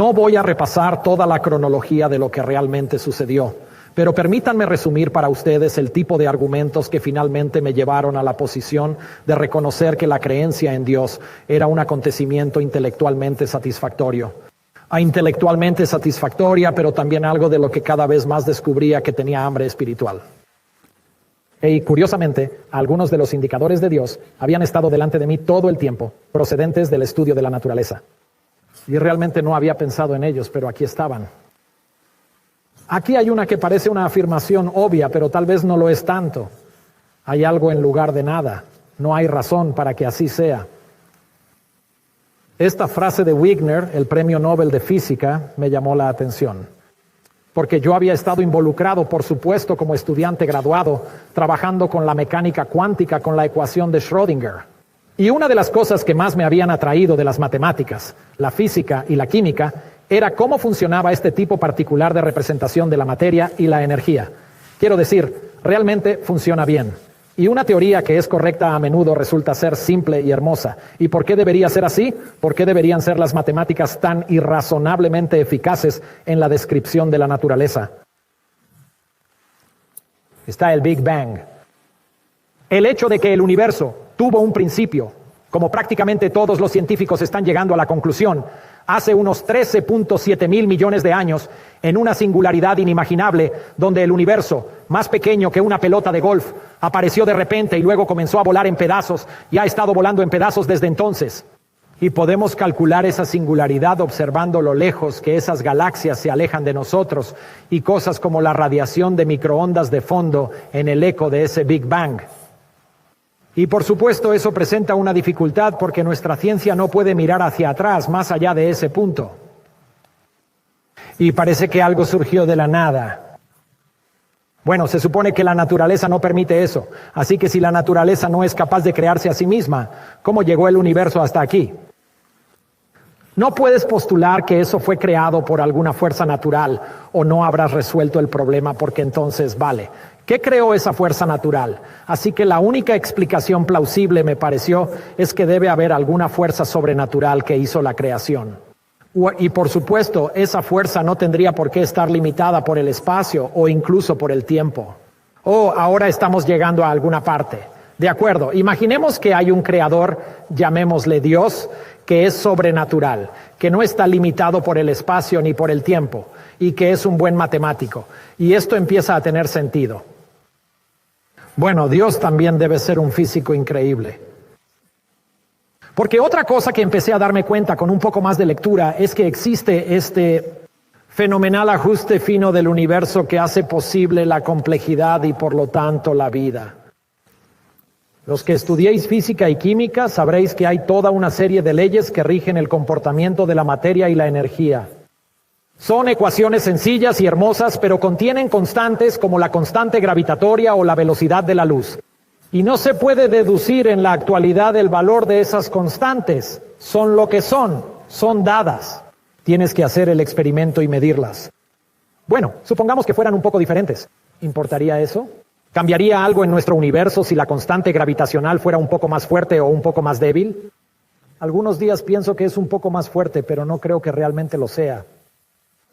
No voy a repasar toda la cronología de lo que realmente sucedió, pero permítanme resumir para ustedes el tipo de argumentos que finalmente me llevaron a la posición de reconocer que la creencia en Dios era un acontecimiento intelectualmente satisfactoria, pero también algo de lo que cada vez más descubría que tenía hambre espiritual. Y curiosamente, algunos de los indicadores de Dios habían estado delante de mí todo el tiempo, procedentes del estudio de la naturaleza. Y realmente no había pensado en ellos, pero aquí estaban. Aquí hay una que parece una afirmación obvia, pero tal vez no lo es tanto. Hay algo en lugar de nada. No hay razón para que así sea. Esta frase de Wigner, el premio Nobel de Física, me llamó la atención. Porque yo había estado involucrado, por supuesto, como estudiante graduado, trabajando con la mecánica cuántica, con la ecuación de Schrödinger. Y una de las cosas que más me habían atraído de las matemáticas, la física y la química, era cómo funcionaba este tipo particular de representación de la materia y la energía. Quiero decir, realmente funciona bien. Y una teoría que es correcta a menudo resulta ser simple y hermosa. ¿Y por qué debería ser así? ¿Por qué deberían ser las matemáticas tan irrazonablemente eficaces en la descripción de la naturaleza? Está el Big Bang. El hecho de que el universo tuvo un principio, como prácticamente todos los científicos están llegando a la conclusión, hace unos 13.7 mil millones de años, en una singularidad inimaginable, donde el universo, más pequeño que una pelota de golf, apareció de repente y luego comenzó a volar en pedazos, y ha estado volando en pedazos desde entonces. Y podemos calcular esa singularidad observando lo lejos que esas galaxias se alejan de nosotros, y cosas como la radiación de microondas de fondo en el eco de ese Big Bang. Y por supuesto eso presenta una dificultad porque nuestra ciencia no puede mirar hacia atrás más allá de ese punto. Y parece que algo surgió de la nada. Bueno, se supone que la naturaleza no permite eso. Así que si la naturaleza no es capaz de crearse a sí misma, ¿cómo llegó el universo hasta aquí? No puedes postular que eso fue creado por alguna fuerza natural o no habrás resuelto el problema porque entonces vale. ¿Qué creó esa fuerza natural? Así que la única explicación plausible, me pareció, es que debe haber alguna fuerza sobrenatural que hizo la creación. Y por supuesto, esa fuerza no tendría por qué estar limitada por el espacio o incluso por el tiempo. Ahora estamos llegando a alguna parte. De acuerdo, imaginemos que hay un creador, llamémosle Dios, que es sobrenatural, que no está limitado por el espacio ni por el tiempo, y que es un buen matemático. Y esto empieza a tener sentido. Bueno, Dios también debe ser un físico increíble. Porque otra cosa que empecé a darme cuenta con un poco más de lectura es que existe este fenomenal ajuste fino del universo que hace posible la complejidad y por lo tanto la vida. Los que estudiéis física y química sabréis que hay toda una serie de leyes que rigen el comportamiento de la materia y la energía. Son ecuaciones sencillas y hermosas, pero contienen constantes como la constante gravitatoria o la velocidad de la luz. Y no se puede deducir en la actualidad el valor de esas constantes. Son lo que son dadas. Tienes que hacer el experimento y medirlas. Bueno, supongamos que fueran un poco diferentes. ¿Importaría eso? ¿Cambiaría algo en nuestro universo si la constante gravitacional fuera un poco más fuerte o un poco más débil? Algunos días pienso que es un poco más fuerte, pero no creo que realmente lo sea.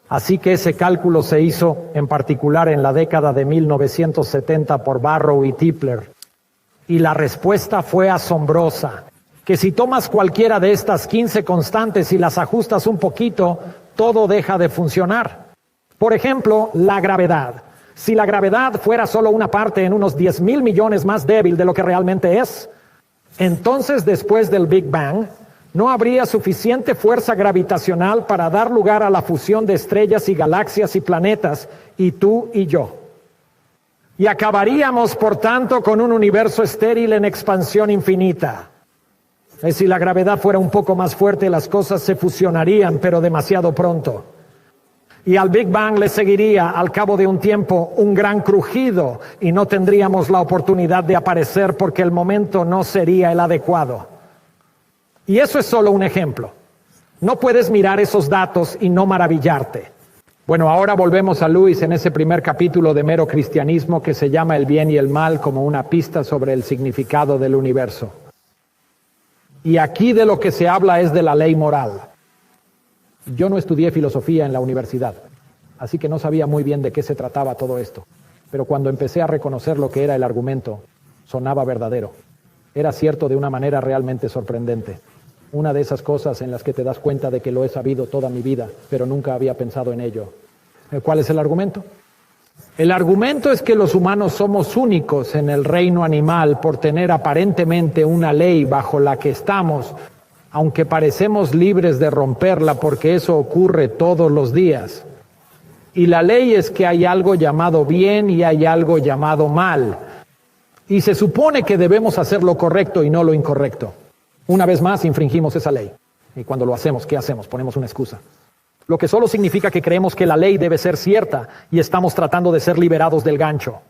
Así que ese cálculo se hizo en particular en la década de 1970 por Barrow y Tipler. Y la respuesta fue asombrosa, que si tomas cualquiera de estas 15 constantes y las ajustas un poquito, todo deja de funcionar. Por ejemplo, la gravedad. Si la gravedad fuera solo una parte en unos 10,000 millones más débil de lo que realmente es, entonces después del Big Bang, no habría suficiente fuerza gravitacional para dar lugar a la fusión de estrellas y galaxias y planetas, y tú y yo. Y acabaríamos, por tanto, con un universo estéril en expansión infinita. Si la gravedad fuera un poco más fuerte, las cosas se fusionarían, pero demasiado pronto. Y al Big Bang le seguiría, al cabo de un tiempo, un gran crujido, y no tendríamos la oportunidad de aparecer porque el momento no sería el adecuado. Y eso es solo un ejemplo. No puedes mirar esos datos y no maravillarte. Bueno, ahora volvemos a Lewis en ese primer capítulo de Mero Cristianismo que se llama El bien y el mal como una pista sobre el significado del universo. Y aquí de lo que se habla es de la ley moral. Yo no estudié filosofía en la universidad, así que no sabía muy bien de qué se trataba todo esto. Pero cuando empecé a reconocer lo que era el argumento, sonaba verdadero. Era cierto de una manera realmente sorprendente. Una de esas cosas en las que te das cuenta de que lo he sabido toda mi vida, pero nunca había pensado en ello. ¿Cuál es el argumento? El argumento es que los humanos somos únicos en el reino animal por tener aparentemente una ley bajo la que estamos, aunque parecemos libres de romperla porque eso ocurre todos los días. Y la ley es que hay algo llamado bien y hay algo llamado mal. Y se supone que debemos hacer lo correcto y no lo incorrecto. Una vez más, infringimos esa ley. Y cuando lo hacemos, ¿qué hacemos? Ponemos una excusa. Lo que solo significa que creemos que la ley debe ser cierta y estamos tratando de ser liberados del gancho.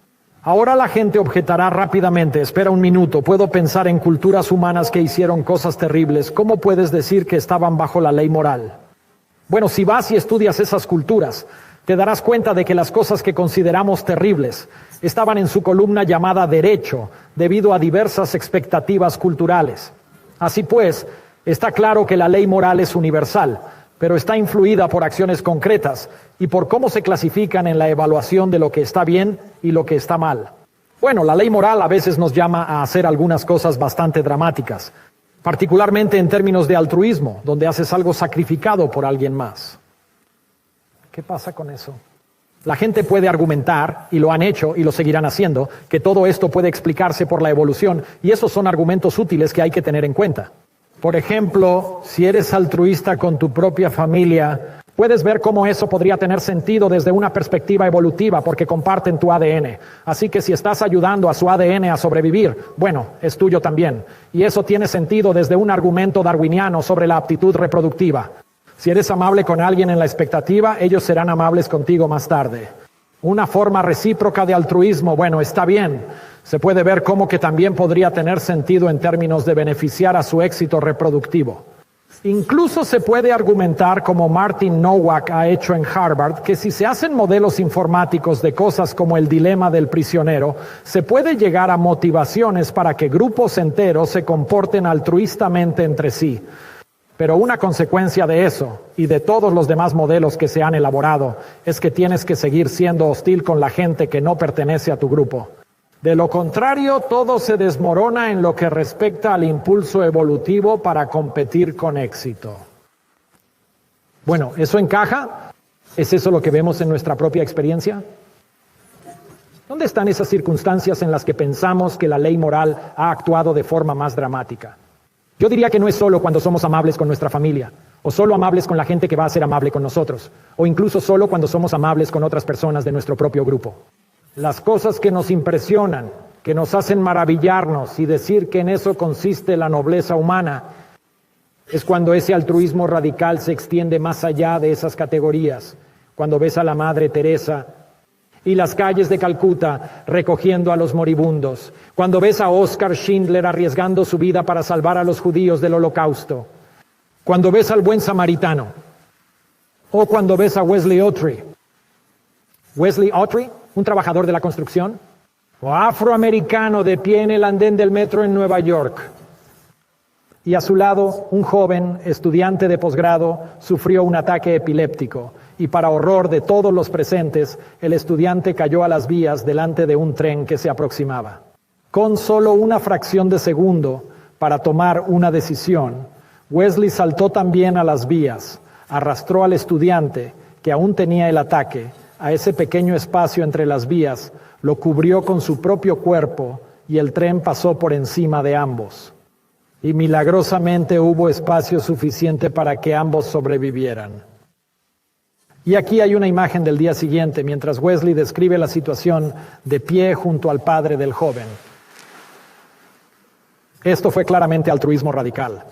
Ahora la gente objetará rápidamente, espera un minuto, puedo pensar en culturas humanas que hicieron cosas terribles. ¿Cómo puedes decir que estaban bajo la ley moral? Bueno, si vas y estudias esas culturas, te darás cuenta de que las cosas que consideramos terribles estaban en su columna llamada derecho, debido a diversas expectativas culturales. Así pues, está claro que la ley moral es universal, pero está influida por acciones concretas y por cómo se clasifican en la evaluación de lo que está bien y lo que está mal. Bueno, la ley moral a veces nos llama a hacer algunas cosas bastante dramáticas, particularmente en términos de altruismo, donde haces algo sacrificado por alguien más. ¿Qué pasa con eso? La gente puede argumentar, y lo han hecho y lo seguirán haciendo, que todo esto puede explicarse por la evolución, y esos son argumentos útiles que hay que tener en cuenta. Por ejemplo, si eres altruista con tu propia familia, puedes ver cómo eso podría tener sentido desde una perspectiva evolutiva porque comparten tu ADN. Así que si estás ayudando a su ADN a sobrevivir, bueno, es tuyo también. Y eso tiene sentido desde un argumento darwiniano sobre la aptitud reproductiva. Si eres amable con alguien en la expectativa, ellos serán amables contigo más tarde. Una forma recíproca de altruismo, bueno, está bien. Se puede ver cómo que también podría tener sentido en términos de beneficiar a su éxito reproductivo. Incluso se puede argumentar, como Martin Nowak ha hecho en Harvard, que si se hacen modelos informáticos de cosas como el dilema del prisionero, se puede llegar a motivaciones para que grupos enteros se comporten altruistamente entre sí. Pero una consecuencia de eso, y de todos los demás modelos que se han elaborado, es que tienes que seguir siendo hostil con la gente que no pertenece a tu grupo. De lo contrario, todo se desmorona en lo que respecta al impulso evolutivo para competir con éxito. Bueno, ¿eso encaja? ¿Es eso lo que vemos en nuestra propia experiencia? ¿Dónde están esas circunstancias en las que pensamos que la ley moral ha actuado de forma más dramática? Yo diría que no es solo cuando somos amables con nuestra familia, o solo amables con la gente que va a ser amable con nosotros, o incluso solo cuando somos amables con otras personas de nuestro propio grupo. Las cosas que nos impresionan, que nos hacen maravillarnos y decir que en eso consiste la nobleza humana, es cuando ese altruismo radical se extiende más allá de esas categorías, cuando ves a la Madre Teresa y las calles de Calcuta recogiendo a los moribundos, cuando ves a Oskar Schindler arriesgando su vida para salvar a los judíos del Holocausto, cuando ves al buen samaritano, o cuando ves a Wesley Autry. Wesley Autry, un trabajador de la construcción, o afroamericano de pie en el andén del metro en Nueva York. Y a su lado, un joven estudiante de posgrado sufrió un ataque epiléptico y para horror de todos los presentes, el estudiante cayó a las vías delante de un tren que se aproximaba. Con solo una fracción de segundo para tomar una decisión, Wesley saltó también a las vías, arrastró al estudiante, que aún tenía el ataque, a ese pequeño espacio entre las vías, lo cubrió con su propio cuerpo y el tren pasó por encima de ambos. Y milagrosamente hubo espacio suficiente para que ambos sobrevivieran. Y aquí hay una imagen del día siguiente, mientras Wesley describe la situación de pie junto al padre del joven. Esto fue claramente altruismo radical.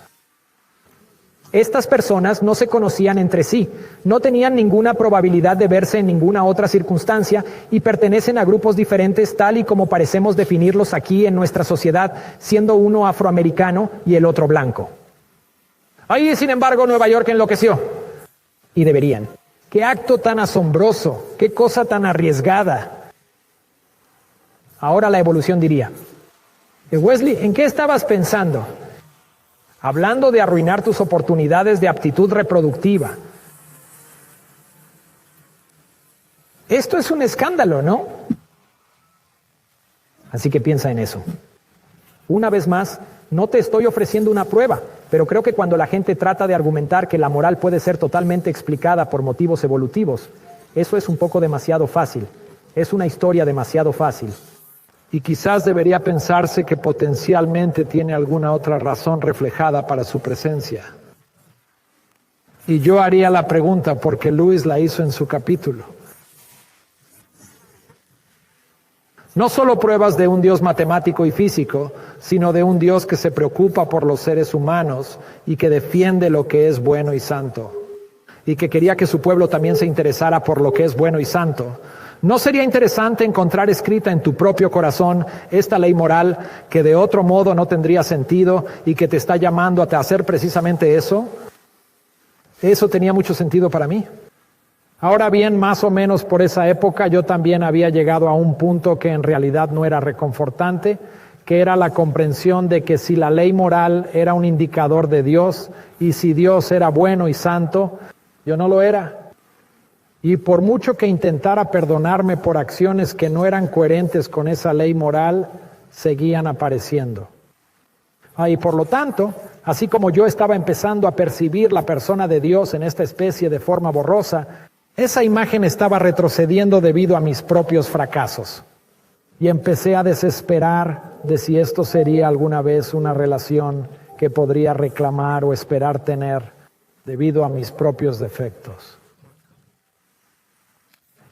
Estas personas no se conocían entre sí, no tenían ninguna probabilidad de verse en ninguna otra circunstancia y pertenecen a grupos diferentes tal y como parecemos definirlos aquí en nuestra sociedad, siendo uno afroamericano y el otro blanco. Ahí, sin embargo, Nueva York enloqueció. Y deberían. ¡Qué acto tan asombroso! ¡Qué cosa tan arriesgada! Ahora la evolución diría, Wesley, ¿en qué estabas pensando? Hablando de arruinar tus oportunidades de aptitud reproductiva, Esto es un escándalo, ¿no? Así que piensa en eso. Una vez más, no te estoy ofreciendo una prueba, pero creo que cuando la gente trata de argumentar que la moral puede ser totalmente explicada por motivos evolutivos, eso es un poco demasiado fácil. Es una historia demasiado fácil. Y quizás debería pensarse que potencialmente tiene alguna otra razón reflejada para su presencia. Y yo haría la pregunta porque Lewis la hizo en su capítulo. No solo pruebas de un Dios matemático y físico, sino de un Dios que se preocupa por los seres humanos y que defiende lo que es bueno y santo. Y que quería que su pueblo también se interesara por lo que es bueno y santo. ¿No sería interesante encontrar escrita en tu propio corazón esta ley moral que de otro modo no tendría sentido y que te está llamando a hacer precisamente eso? Eso tenía mucho sentido para mí. Ahora bien, más o menos por esa época yo también había llegado a un punto que en realidad no era reconfortante, que era la comprensión de que si la ley moral era un indicador de Dios y si Dios era bueno y santo, yo no lo era. Y por mucho que intentara perdonarme por acciones que no eran coherentes con esa ley moral, seguían apareciendo. Y por lo tanto, así como yo estaba empezando a percibir la persona de Dios en esta especie de forma borrosa, esa imagen estaba retrocediendo debido a mis propios fracasos. Y empecé a desesperar de si esto sería alguna vez una relación que podría reclamar o esperar tener debido a mis propios defectos.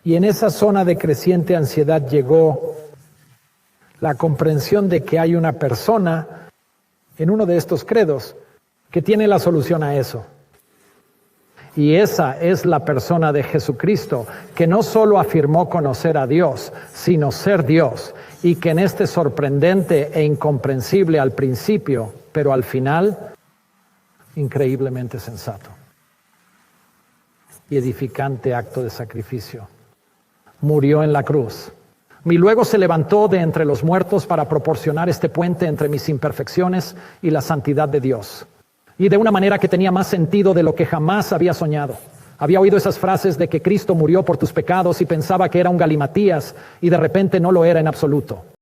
Y en esa zona de creciente ansiedad llegó la comprensión de que hay una persona en uno de estos credos que tiene la solución a eso. Y esa es la persona de Jesucristo, que no solo afirmó conocer a Dios, sino ser Dios, y que en este sorprendente e incomprensible al principio, pero al final, increíblemente sensato y edificante acto de sacrificio, murió en la cruz. Y luego se levantó de entre los muertos para proporcionar este puente entre mis imperfecciones y la santidad de Dios. Y de una manera que tenía más sentido de lo que jamás había soñado. Había oído esas frases de que Cristo murió por tus pecados y pensaba que era un galimatías y de repente no lo era en absoluto.